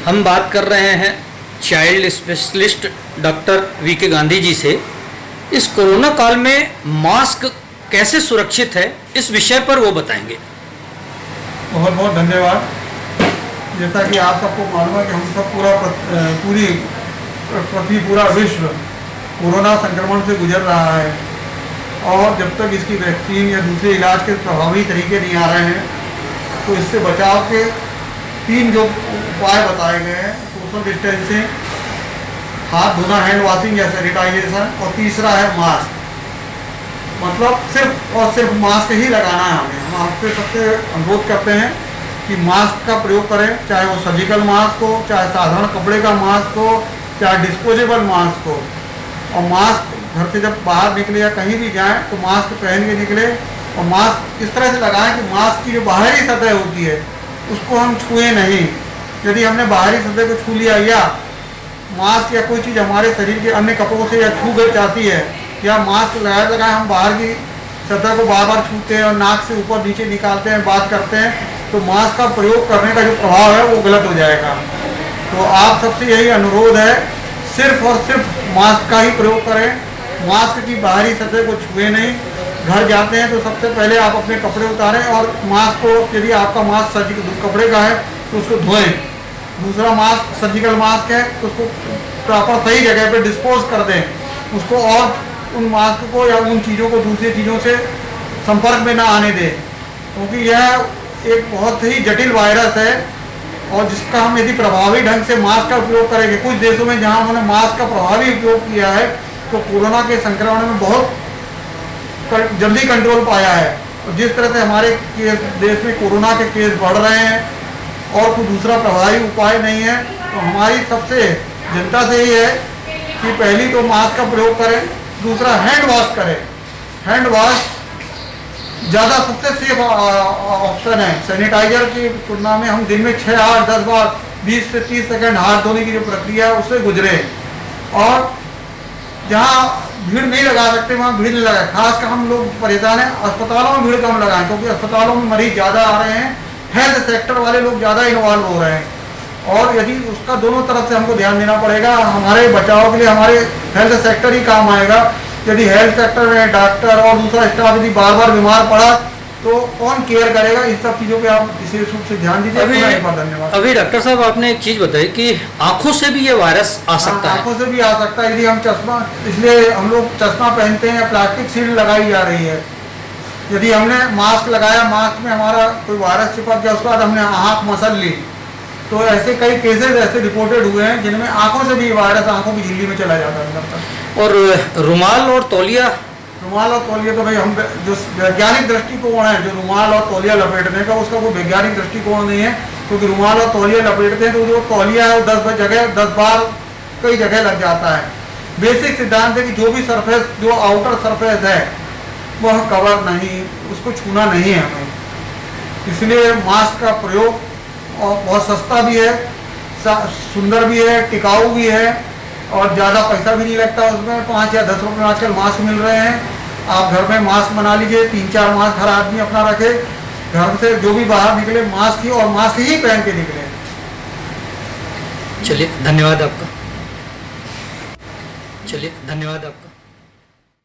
हम बात कर रहे हैं child specialist doctor VK Gandhi ji से। इस कोरोना काल में मास्क कैसे सुरक्षित है, इस विषय पर वो बताएंगे। बहुत बहुत धन्यवाद। जैसा कि आप सबको मालूम है कि हम सब पूरी पृथ्वी, पूरा विश्व कोरोना संक्रमण से गुजर रहा है और जब तक इसकी वैक्सीन या दूसरे इलाज के प्रभावी तरीके नहीं आ रहे हैं तो इससे बचाव के 3 जो उपाय बताए गए हैं, सोशल डिस्टेंसिंग, हाथ धोना, हैंड वॉशिंग या सैनिटाइजेशन, और तीसरा है मास्क। मतलब सिर्फ और सिर्फ मास्क ही लगाना है हमें। हम आपसे सबसे अनुरोध करते हैं कि मास्क का प्रयोग करें, चाहे वो सर्जिकल मास्क हो, चाहे साधारण कपड़े का मास्क हो, चाहे डिस्पोजेबल मास्क हो। और मास्क घर से जब बाहर निकले या कहीं भी जाएं तो मास्क पहन के निकले, और मास्क इस तरह से लगाएं कि मास्क की जो बाहरी सतह होती है उसको हम छुए नहीं। यदि हमने बाहरी सतह को छू लिया या मास्क या कोई चीज़ हमारे शरीर के अन्य कपड़ों से या छू गई जाती है, या मास्क लगाए हम बाहर की सतह को बार बार छूते हैं और नाक से ऊपर नीचे निकालते हैं, बात करते हैं, तो मास्क का प्रयोग करने का जो प्रभाव है वो गलत हो जाएगा। तो आप सबसे यही अनुरोध है, सिर्फ और सिर्फ मास्क का ही प्रयोग करें। मास्क की बाहरी सतह को छुए नहीं। घर जाते हैं तो सबसे पहले आप अपने कपड़े उतारें और मास्क को, यदि आपका मास्क सर्जिकल कपड़े का है तो उसको धोएं। दूसरा मास्क सर्जिकल मास्क है तो उसको प्रॉपर सही जगह पे डिस्पोज कर दें उसको, और उन मास्क को या उन चीज़ों को दूसरी चीज़ों से संपर्क में ना आने दें, क्योंकि यह एक बहुत ही जटिल वायरस है और जिसका हम यदि प्रभावी ढंग से मास्क का उपयोग करेंगे। कुछ देशों में जहां उन्होंने मास्क का प्रभावी उपयोग किया है तो कोरोना के संक्रमण में बहुत जल्दी कंट्रोल पाया है। और जिस तरह से हमारे देश में कोरोना के केस बढ़ रहे हैं और कोई दूसरा प्रभावी उपाय नहीं है, तो हमारी सबसे जनता से ही है कि पहली तो मास्क का प्रयोग करें, दूसरा हैंड वॉश करें। हैंड वॉश ज़्यादा सबसे सेफ ऑप्शन है। सैनिटाइजर की तुलना में हम दिन में 6, 8, 10 बार 20 से 30 सेकंड हाथ धोने की जो प्रक्रिया है उससे गुजरे, और जहाँ भीड़ नहीं लगा सकते वहाँ भीड़ नहीं लगाए। खासकर हम लोग परेशान हैं, अस्पतालों में भीड़ कम लगाएं, क्योंकि अस्पतालों में मरीज ज़्यादा आ रहे हैं, हेल्थ सेक्टर वाले लोग ज़्यादा इन्वॉल्व हो रहे हैं, और यदि उसका दोनों तरफ से हमको ध्यान देना पड़ेगा। हमारे बचाव के लिए हमारे हेल्थ सेक्टर ही काम आएगा। यदि हेल्थ सेक्टर में डॉक्टर और दूसरा स्टाफ यदि बार बार बीमार पड़ा तो कौन केयर करेगा? इस सब चीज़ों पे आप विशेष रूप से ध्यान दीजिए। धन्यवाद। अभी डॉक्टर साहब आपने एक चीज़ बताई कि आंखों से भी ये वायरस आ सकता है। आंखों से भी आ सकता है यदि हम चश्मा, इसलिए हम लोग चश्मा पहनते हैं या प्लास्टिक शील्ड लगाई जा रही है। यदि हमने मास्क लगाया, मास्क में हमारा कोई वायरस चिपक गया, उसके बाद हमने आँख मसल ली, तो ऐसे कई केसेस ऐसे रिपोर्टेड हुए हैं जिनमें आंखों से भी वायरस आंखों की झिल्ली में चला जाता है अंदर तक। और रुमाल और तौलिया तो भाई हम जो वैज्ञानिक दृष्टिकोण है, जो रुमाल और तौलिया लपेटने का, उसका कोई वैज्ञानिक दृष्टिकोण नहीं है, क्योंकि रुमाल और तौलिया लपेटते हैं तो जो तौलिया है वो 10 बार कई जगह लग जाता है। बेसिक सिद्धांत है कि जो भी सरफेस, जो आउटर सरफेस है वह कवर नहीं, उसको छूना नहीं है हमें। इसलिए मास्क का प्रयोग और बहुत सस्ता भी है, सुंदर भी है, टिकाऊ भी है, और ज़्यादा पैसा भी नहीं लगता उसमें। 5 या 10 रुपये में आजकल मास्क मिल रहे हैं। आप घर में मास्क बना लीजिए, 3-4 मास्क हर आदमी अपना रखे। घर से जो भी बाहर निकले मास्क ही, और मास्क ही पहन के निकले। चलिए, धन्यवाद आपका।